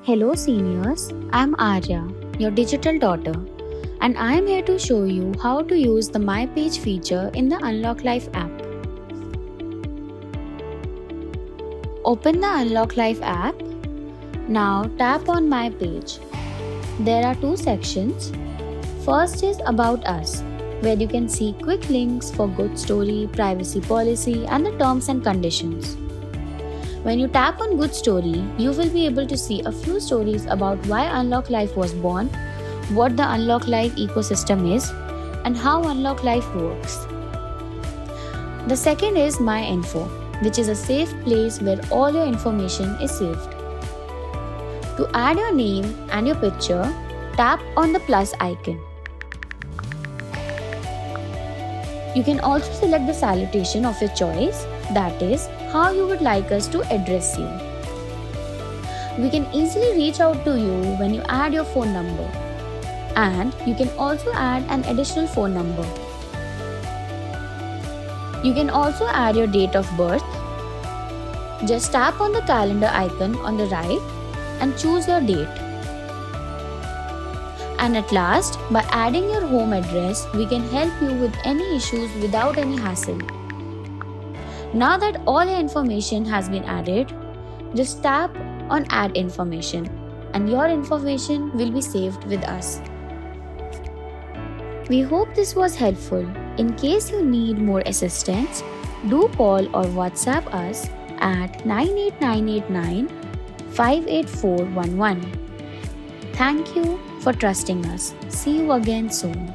Hello seniors, I'm Arya, your digital daughter, and I'm here to show you how to use the My Page feature in the UnlockLife app. Open the UnlockLife app. Now tap on My Page. There are two sections. First is About Us, where you can see quick links for good story, privacy policy, and the terms and conditions. When you tap on Good Story, you will be able to see a few stories about why UnlockLife was born, what the UnlockLife ecosystem is, and how UnlockLife works. The second is My Info, which is a safe place where all your information is saved. To add your name and your picture, tap on the plus icon. You can also select the salutation of your choice, that is, how you would like us to address you. We can easily reach out to you when you add your phone number. And you can also add an additional phone number. You can also add your date of birth. Just tap on the calendar icon on the right and choose your date. And at last, by adding your home address, we can help you with any issues without any hassle. Now that all your information has been added, just tap on Add Information and your information will be saved with us. We hope this was helpful. In case you need more assistance, do call or WhatsApp us at 98989 58411. Thank you for trusting us. See you again soon.